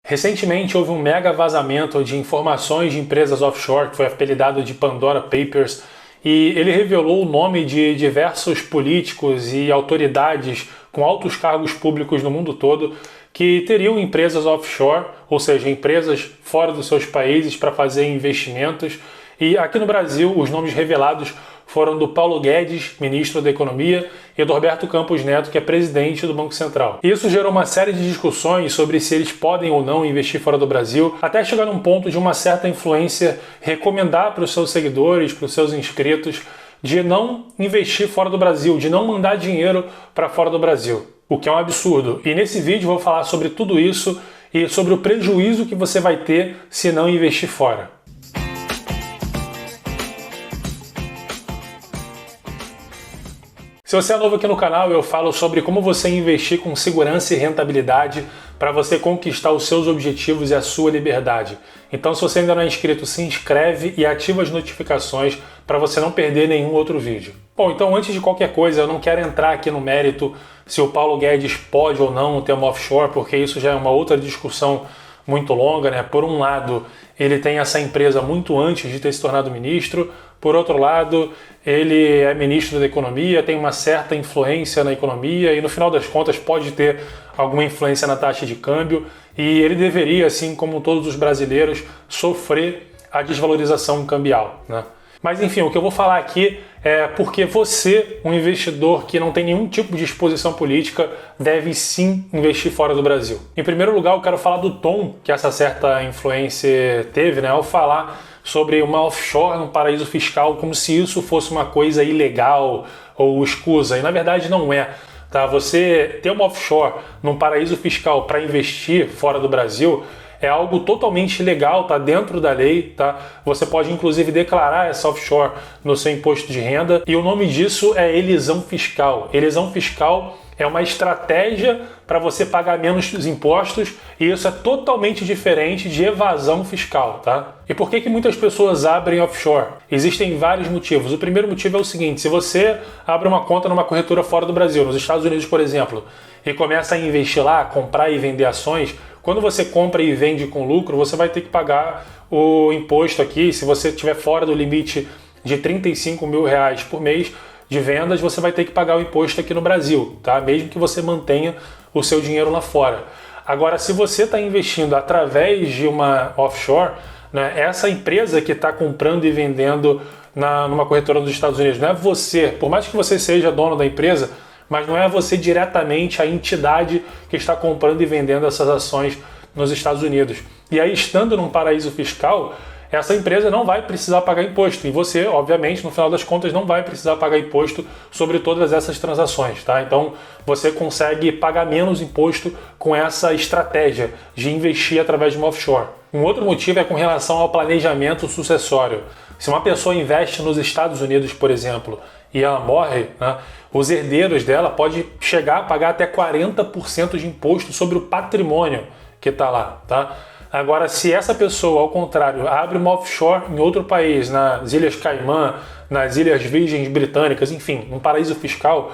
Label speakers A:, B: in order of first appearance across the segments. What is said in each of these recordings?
A: Recentemente houve um mega vazamento de informações de empresas offshore, que foi apelidado de Pandora Papers, e ele revelou o nome de diversos políticos e autoridades com altos cargos públicos no mundo todo que teriam empresas offshore, ou seja, empresas fora dos seus países para fazer investimentos. E aqui no Brasil, os nomes revelados foram do Paulo Guedes, ministro da Economia, e do Roberto Campos Neto, que é presidente do Banco Central. Isso gerou uma série de discussões sobre se eles podem ou não investir fora do Brasil, até chegar num ponto de uma certa influência recomendar para os seus seguidores, para os seus inscritos, de não investir fora do Brasil, de não mandar dinheiro para fora do Brasil, o que é um absurdo. E nesse vídeo eu vou falar sobre tudo isso e sobre o prejuízo que você vai ter se não investir fora. Se você é novo aqui no canal, eu falo sobre como você investir com segurança e rentabilidade para você conquistar os seus objetivos e a sua liberdade. Então, se você ainda não é inscrito, se inscreve e ativa as notificações para você não perder nenhum outro vídeo. Bom, então antes de qualquer coisa, eu não quero entrar aqui no mérito se o Paulo Guedes pode ou não ter uma offshore, porque isso já é uma outra discussão muito longa, né? Por um lado, ele tem essa empresa muito antes de ter se tornado ministro. Por outro lado, ele é ministro da Economia, tem uma certa influência na economia e no final das contas pode ter alguma influência na taxa de câmbio e ele deveria, assim como todos os brasileiros, sofrer a desvalorização cambial, né? Mas enfim, o que eu vou falar aqui é porque você, um investidor que não tem nenhum tipo de exposição política, deve sim investir fora do Brasil. Em primeiro lugar, eu quero falar do tom que essa certa influência teve, né, ao falar sobre uma offshore num paraíso fiscal, como se isso fosse uma coisa ilegal ou escusa, e na verdade não é. Tá? Você ter uma offshore num paraíso fiscal para investir fora do Brasil é algo totalmente legal, tá dentro da lei, tá? Você pode inclusive declarar essa offshore no seu imposto de renda e o nome disso é elisão fiscal. Elisão fiscal é uma estratégia para você pagar menos os impostos e isso é totalmente diferente de evasão fiscal, tá? E por que muitas pessoas abrem offshore? Existem vários motivos. O primeiro motivo é o seguinte: se você abre uma conta numa corretora fora do Brasil, nos Estados Unidos, por exemplo, e começa a investir lá, comprar e vender ações, quando você compra e vende com lucro, você vai ter que pagar o imposto aqui. Se você estiver fora do limite de 35 mil reais por mês de vendas, você vai ter que pagar o imposto aqui no Brasil, tá? Mesmo que você mantenha o seu dinheiro lá fora. Agora, se você está investindo através de uma offshore, né, essa empresa que está comprando e vendendo numa corretora dos Estados Unidos, não é você, por mais que você seja dono da empresa, mas não é você diretamente a entidade que está comprando e vendendo essas ações nos Estados Unidos. E aí, estando num paraíso fiscal, essa empresa não vai precisar pagar imposto. E você, obviamente, no final das contas, não vai precisar pagar imposto sobre todas essas transações, tá? Então, você consegue pagar menos imposto com essa estratégia de investir através de uma offshore. Um outro motivo é com relação ao planejamento sucessório. Se uma pessoa investe nos Estados Unidos, por exemplo, e ela morre, né, os herdeiros dela podem chegar a pagar até 40% de imposto sobre o patrimônio que está lá, tá? Agora, se essa pessoa, ao contrário, abre uma offshore em outro país, nas Ilhas Caimã, nas Ilhas Virgens Britânicas, enfim, num paraíso fiscal,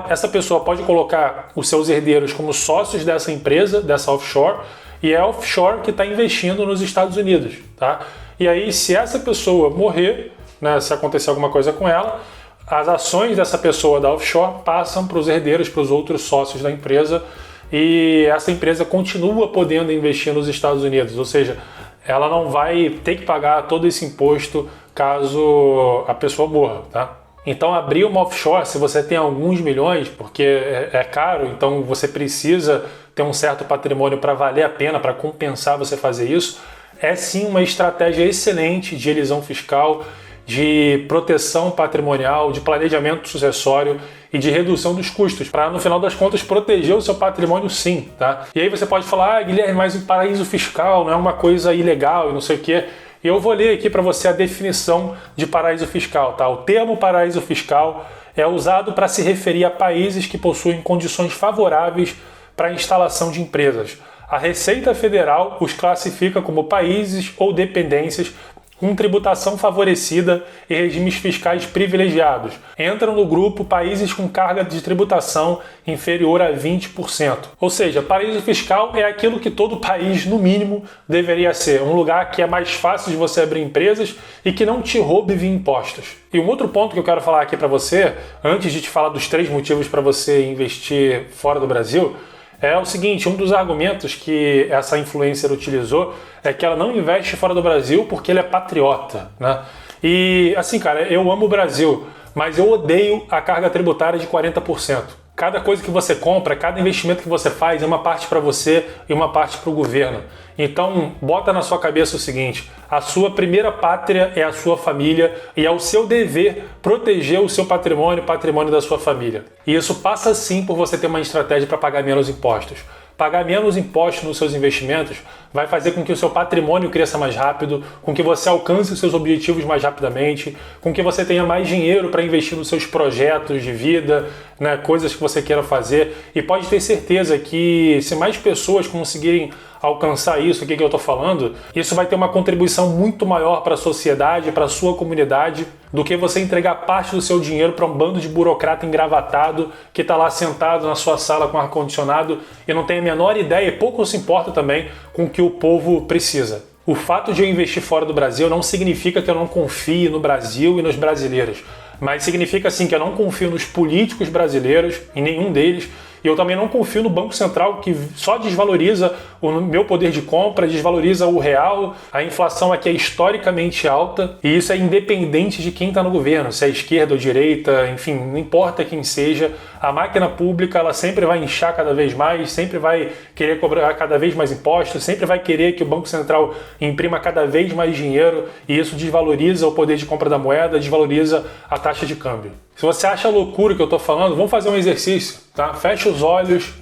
A: essa pessoa pode colocar os seus herdeiros como sócios dessa empresa, dessa offshore, e é a offshore que está investindo nos Estados Unidos, tá? E aí, se essa pessoa morrer, né, se acontecer alguma coisa com ela, as ações dessa pessoa da offshore passam para os herdeiros, para os outros sócios da empresa, e essa empresa continua podendo investir nos Estados Unidos, ou seja, ela não vai ter que pagar todo esse imposto caso a pessoa morra, tá? Então, abrir uma offshore, se você tem alguns milhões, porque é caro, então você precisa ter um certo patrimônio para valer a pena, para compensar você fazer isso, é sim uma estratégia excelente de elisão fiscal, de proteção patrimonial, de planejamento sucessório e de redução dos custos, para no final das contas proteger o seu patrimônio sim, tá? E aí você pode falar, Guilherme, mas um paraíso fiscal não é uma coisa ilegal e não sei o quê. E eu vou ler aqui para você a definição de paraíso fiscal, tá? O termo paraíso fiscal é usado para se referir a países que possuem condições favoráveis para a instalação de empresas. A Receita Federal os classifica como países ou dependências com tributação favorecida e regimes fiscais privilegiados. Entram no grupo países com carga de tributação inferior a 20%. Ou seja, paraíso fiscal é aquilo que todo país, no mínimo, deveria ser. Um lugar que é mais fácil de você abrir empresas e que não te roube via impostos. E um outro ponto que eu quero falar aqui para você, antes de te falar dos 3 motivos para você investir fora do Brasil, é o seguinte: um dos argumentos que essa influencer utilizou é que ela não investe fora do Brasil porque ele é patriota, né? E assim, cara, eu amo o Brasil, mas eu odeio a carga tributária de 40%. Cada coisa que você compra, cada investimento que você faz é uma parte para você e uma parte para o governo. Então, bota na sua cabeça o seguinte: a sua primeira pátria é a sua família e é o seu dever proteger o seu patrimônio e o patrimônio da sua família. E isso passa sim por você ter uma estratégia para pagar menos impostos. Pagar menos impostos nos seus investimentos vai fazer com que o seu patrimônio cresça mais rápido, com que você alcance os seus objetivos mais rapidamente, com que você tenha mais dinheiro para investir nos seus projetos de vida, né, coisas que você queira fazer. E pode ter certeza que se mais pessoas conseguirem alcançar isso, o que eu estou falando, isso vai ter uma contribuição muito maior para a sociedade, para a sua comunidade, do que você entregar parte do seu dinheiro para um bando de burocrata engravatado que está lá sentado na sua sala com ar-condicionado e não tem a menor ideia e pouco se importa também com o que o povo precisa. O fato de eu investir fora do Brasil não significa que eu não confie no Brasil e nos brasileiros, mas significa sim que eu não confio nos políticos brasileiros, em nenhum deles. E eu também não confio no Banco Central, que só desvaloriza o meu poder de compra, desvaloriza o real. A inflação aqui é historicamente alta e isso é independente de quem está no governo, se é esquerda ou direita, enfim, não importa quem seja. A máquina pública ela sempre vai inchar cada vez mais, sempre vai querer cobrar cada vez mais impostos, sempre vai querer que o Banco Central imprima cada vez mais dinheiro e isso desvaloriza o poder de compra da moeda, desvaloriza a taxa de câmbio. Se você acha loucura o que eu estou falando, vamos fazer um exercício, tá? Fecha os olhos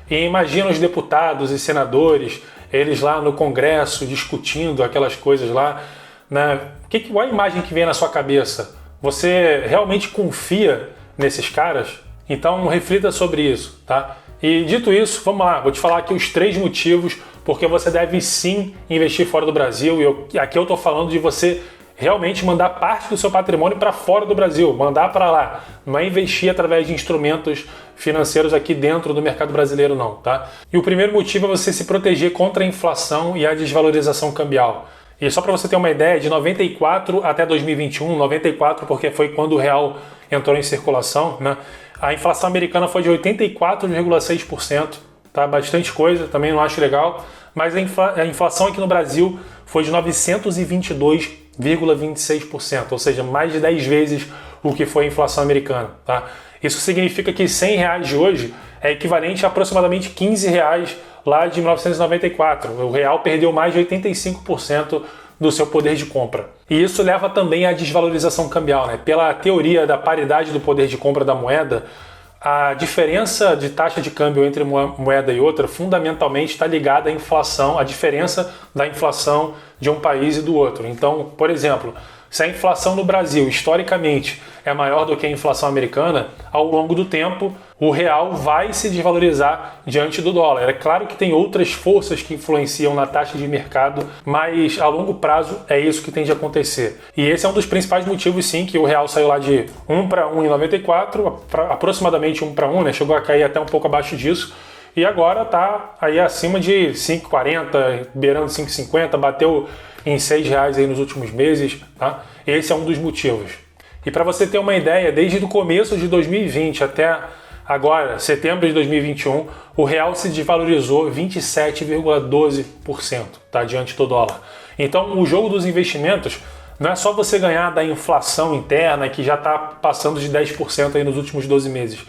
A: e imagina os deputados e senadores, eles lá no Congresso discutindo aquelas coisas lá, né? Qual a imagem que vem na sua cabeça? Você realmente confia nesses caras? Então reflita sobre isso, tá? E dito isso, vamos lá, vou te falar aqui os 3 motivos porque você deve sim investir fora do Brasil. E aqui eu estou falando de você realmente mandar parte do seu patrimônio para fora do Brasil, mandar para lá. Não é investir através de instrumentos financeiros aqui dentro do mercado brasileiro não, tá? E o primeiro motivo é você se proteger contra a inflação e a desvalorização cambial. E só para você ter uma ideia, de 94 até 2021, 94 porque foi quando o real entrou em circulação, né? A inflação americana foi de 84,6%, tá? Bastante coisa, também não acho legal, mas a inflação aqui no Brasil foi de 922,26%, ou seja, mais de 10 vezes o que foi a inflação americana, tá? Isso significa que R$100 de hoje é equivalente a aproximadamente R$15 lá de 1994. O real perdeu mais de 85% do seu poder de compra. E isso leva também à desvalorização cambial, né? Pela teoria da paridade do poder de compra da moeda, a diferença de taxa de câmbio entre uma moeda e outra fundamentalmente está ligada à inflação, à diferença da inflação de um país e do outro. Então, por exemplo, se a inflação no Brasil, historicamente, é maior do que a inflação americana, ao longo do tempo, o real vai se desvalorizar diante do dólar. É claro que tem outras forças que influenciam na taxa de mercado, mas a longo prazo é isso que tende a acontecer. E esse é um dos principais motivos, sim, que o real saiu lá de 1 para 1,94, aproximadamente 1 para 1, né? Chegou a cair até um pouco abaixo disso. E agora está aí acima de 5,40, beirando 5,50, bateu em R$6 aí nos últimos meses, tá? Esse é um dos motivos. E para você ter uma ideia, desde o começo de 2020 até agora, setembro de 2021, o real se desvalorizou 27,12%, tá, diante do dólar. Então, o jogo dos investimentos não é só você ganhar da inflação interna, que já está passando de 10% aí nos últimos 12 meses,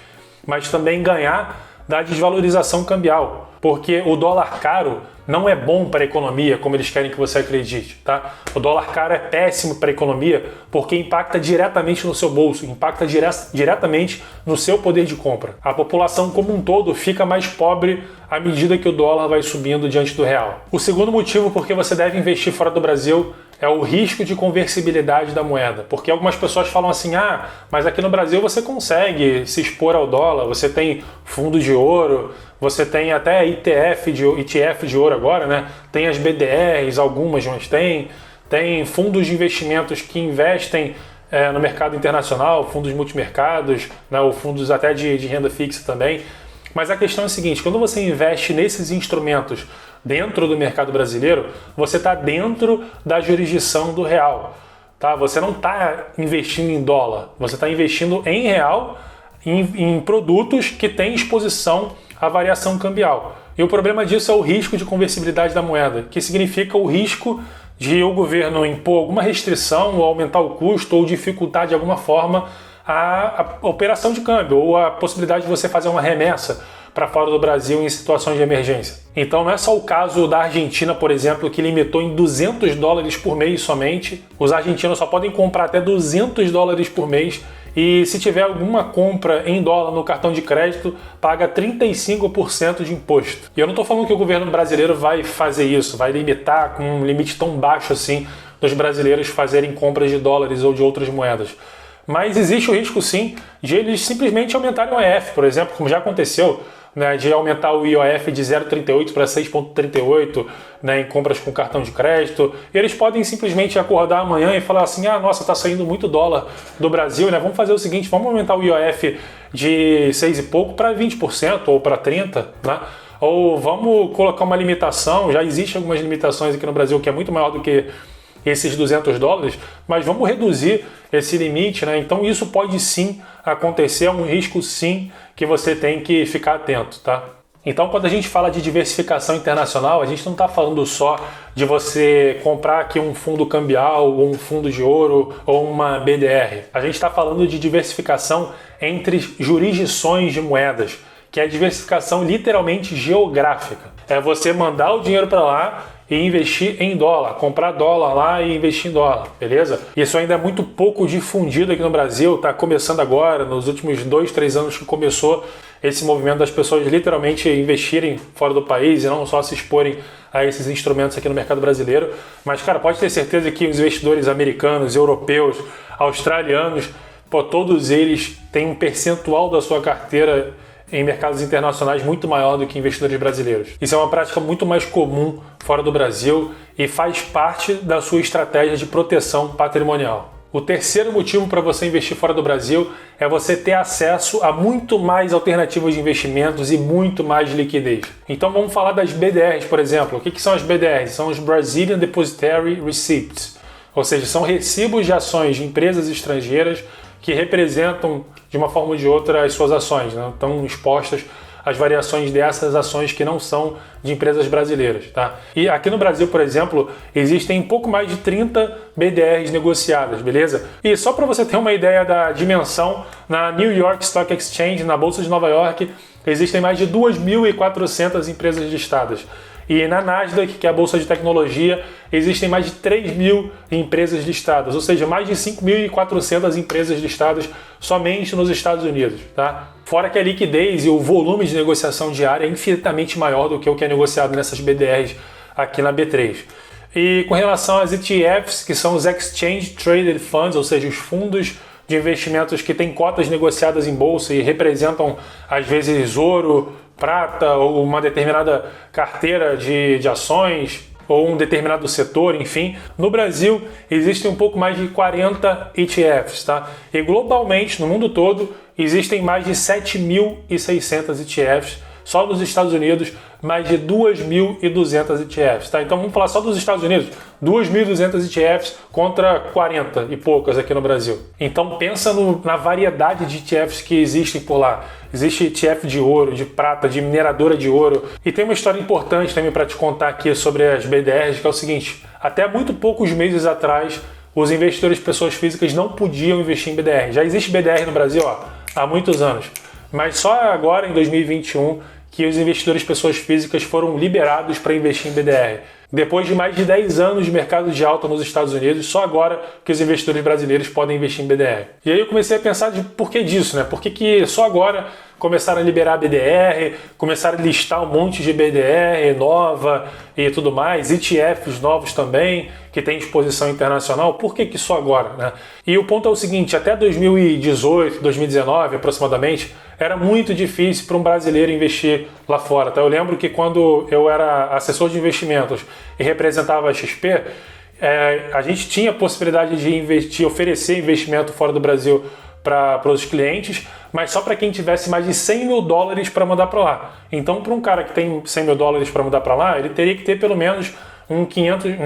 A: mas também ganhar da desvalorização cambial, porque o dólar caro não é bom para a economia, como eles querem que você acredite, tá? O dólar caro é péssimo para a economia porque impacta diretamente no seu bolso, impacta diretamente no seu poder de compra. A população como um todo fica mais pobre à medida que o dólar vai subindo diante do real. O segundo motivo por que você deve investir fora do Brasil é o risco de conversibilidade da moeda, porque algumas pessoas falam assim, mas aqui no Brasil você consegue se expor ao dólar, você tem fundo de ouro, você tem até ETF de ouro agora, né? Tem as BDRs, algumas, mas tem tem fundos de investimentos que investem no mercado internacional, fundos multimercados, né, ou fundos até de renda fixa também. Mas a questão é a seguinte, quando você investe nesses instrumentos dentro do mercado brasileiro, você está dentro da jurisdição do real. Tá? Você não está investindo em dólar, você está investindo em real em produtos que têm exposição à variação cambial. E o problema disso é o risco de conversibilidade da moeda, que significa o risco de o governo impor alguma restrição ou aumentar o custo ou dificultar de alguma forma a operação de câmbio ou a possibilidade de você fazer uma remessa para fora do Brasil em situações de emergência. Então não é só o caso da Argentina, por exemplo, que limitou em $200 por mês somente. Os argentinos só podem comprar até $200 por mês e se tiver alguma compra em dólar no cartão de crédito, paga 35% de imposto. E eu não estou falando que o governo brasileiro vai fazer isso, vai limitar com um limite tão baixo assim dos brasileiros fazerem compras de dólares ou de outras moedas. Mas existe o risco sim de eles simplesmente aumentarem o IOF, por exemplo, como já aconteceu, né, de aumentar o IOF de 0,38 para 6,38, né, em compras com cartão de crédito. E eles podem simplesmente acordar amanhã e falar assim, nossa, está saindo muito dólar do Brasil, né? Vamos fazer o seguinte, vamos aumentar o IOF de 6 e pouco para 20% ou para 30%, né? Ou vamos colocar uma limitação, já existem algumas limitações aqui no Brasil que é muito maior do que esses $200, mas vamos reduzir esse limite, né? Então isso pode sim acontecer, é um risco sim que você tem que ficar atento, tá? Então quando a gente fala de diversificação internacional, a gente não está falando só de você comprar aqui um fundo cambial, ou um fundo de ouro, ou uma BDR. A gente está falando de diversificação entre jurisdições de moedas, que é a diversificação literalmente geográfica. É você mandar o dinheiro para lá e investir em dólar, comprar dólar lá e investir em dólar, beleza? Isso ainda é muito pouco difundido aqui no Brasil, está começando agora, nos últimos 2, 3 anos que começou esse movimento das pessoas literalmente investirem fora do país e não só se exporem a esses instrumentos aqui no mercado brasileiro. Mas, cara, pode ter certeza que os investidores americanos, europeus, australianos, todos eles têm um percentual da sua carteira em mercados internacionais muito maior do que investidores brasileiros. Isso é uma prática muito mais comum fora do Brasil e faz parte da sua estratégia de proteção patrimonial. O terceiro motivo para você investir fora do Brasil é você ter acesso a muito mais alternativas de investimentos e muito mais liquidez. Então vamos falar das BDRs, por exemplo. O que são as BDRs? São os Brazilian Depositary Receipts, ou seja, são recibos de ações de empresas estrangeiras que representam de uma forma ou de outra as suas ações, né? Estão expostas às variações dessas ações que não são de empresas brasileiras, tá? E aqui no Brasil, por exemplo, existem um pouco mais de 30 BDRs negociadas, beleza? E só para você ter uma ideia da dimensão, na New York Stock Exchange, na Bolsa de Nova York, existem mais de 2.400 empresas listadas. E na Nasdaq, que é a bolsa de tecnologia, existem mais de 3.000 empresas listadas, ou seja, mais de 5.400 empresas listadas somente nos Estados Unidos, tá? Fora que a liquidez e o volume de negociação diária é infinitamente maior do que o que é negociado nessas BDRs aqui na B3. E com relação às ETFs, que são os Exchange Traded Funds, ou seja, os fundos de investimentos que têm cotas negociadas em bolsa e representam, às vezes, ouro, prata ou uma determinada carteira de ações ou um determinado setor, enfim. No Brasil, existem um pouco mais de 40 ETFs, tá? E globalmente, no mundo todo, existem mais de 7.600 ETFs. Só nos Estados Unidos, mais de 2.200 ETFs, tá? Então vamos falar só dos Estados Unidos, 2.200 ETFs contra 40 e poucas aqui no Brasil. Então pensa na variedade de ETFs que existem por lá. Existe ETF de ouro, de prata, de mineradora de ouro. E tem uma história importante também para te contar aqui sobre as BDRs, que é o seguinte: até muito poucos meses atrás, os investidores pessoas físicas não podiam investir em BDR. Já existe BDR no Brasil há muitos anos, mas só agora em 2021 que os investidores pessoas físicas foram liberados para investir em BDR. Depois de mais de 10 anos de mercado de alta nos Estados Unidos, só agora que os investidores brasileiros podem investir em BDR. E aí eu comecei a pensar de por que disso, né? Por que só agora começaram a liberar BDR, começaram a listar um monte de BDR nova e tudo mais, ETFs novos também, que tem exposição internacional, por que só agora, né? E o ponto é o seguinte: até 2018, 2019 aproximadamente, era muito difícil para um brasileiro investir lá fora, tá? Eu lembro que quando eu era assessor de investimentos e representava a XP, a gente tinha a possibilidade de investir, oferecer investimento fora do Brasil para os clientes, mas só para quem tivesse mais de 100 mil dólares para mandar para lá. Então, para um cara que tem 100 mil dólares para mandar para lá, ele teria que ter pelo menos uns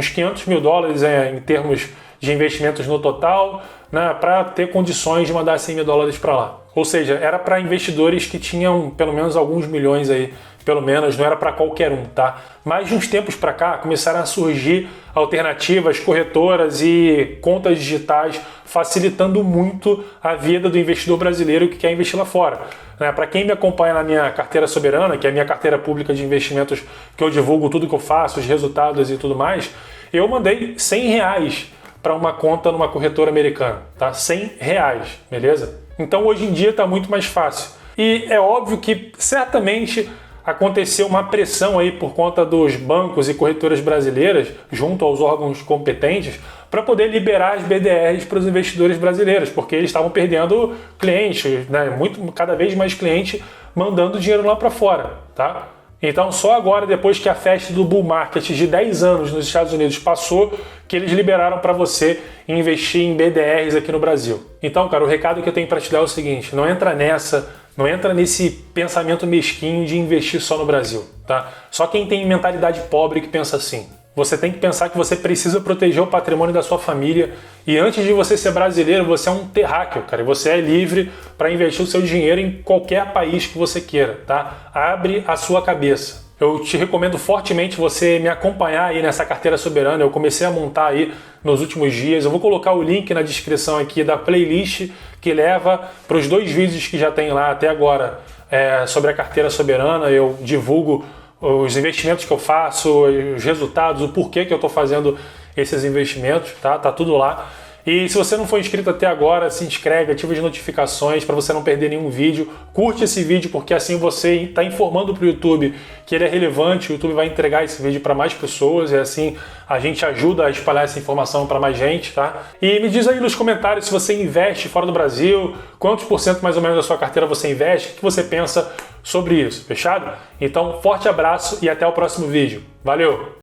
A: 500 mil dólares em termos de investimentos no total, né, para ter condições de mandar 100 mil dólares para lá. Ou seja, era para investidores que tinham pelo menos alguns milhões aí, pelo menos, não era para qualquer um, tá? Mas de uns tempos para cá começaram a surgir alternativas, corretoras e contas digitais facilitando muito a vida do investidor brasileiro que quer investir lá fora. Para quem me acompanha na minha carteira soberana, que é a minha carteira pública de investimentos, que eu divulgo tudo que eu faço, os resultados e tudo mais, eu mandei R$100 para uma conta numa corretora americana, tá? R$100, beleza? Então hoje em dia está muito mais fácil. E é óbvio que certamente aconteceu uma pressão aí por conta dos bancos e corretoras brasileiras junto aos órgãos competentes para poder liberar as BDRs para os investidores brasileiros, porque eles estavam perdendo clientes, né? Cada vez mais cliente mandando dinheiro lá para fora, tá? Então só agora, depois que a festa do bull market de 10 anos nos Estados Unidos passou, que eles liberaram para você investir em BDRs aqui no Brasil. Então, cara, o recado que eu tenho para te dar é o seguinte: não entra nesse pensamento mesquinho de investir só no Brasil, tá? Só quem tem mentalidade pobre que pensa assim. Você tem que pensar que você precisa proteger o patrimônio da sua família e antes de você ser brasileiro, você é um terráqueo, cara. E você é livre para investir o seu dinheiro em qualquer país que você queira, tá? Abre a sua cabeça. Eu te recomendo fortemente você me acompanhar aí nessa carteira soberana. Eu comecei a montar aí nos últimos dias. Eu vou colocar o link na descrição aqui da playlist que leva para os 2 vídeos que já tem lá até agora sobre a carteira soberana. Eu divulgo os investimentos que eu faço, os resultados, o porquê que eu estou fazendo esses investimentos, tá? Tá tudo lá. E se você não for inscrito até agora, se inscreve, ativa as notificações para você não perder nenhum vídeo. Curte esse vídeo porque assim você está informando para o YouTube que ele é relevante, o YouTube vai entregar esse vídeo para mais pessoas e assim a gente ajuda a espalhar essa informação para mais gente, tá? E me diz aí nos comentários se você investe fora do Brasil, quantos % mais ou menos da sua carteira você investe, o que você pensa sobre isso, fechado? Então, forte abraço e até o próximo vídeo. Valeu!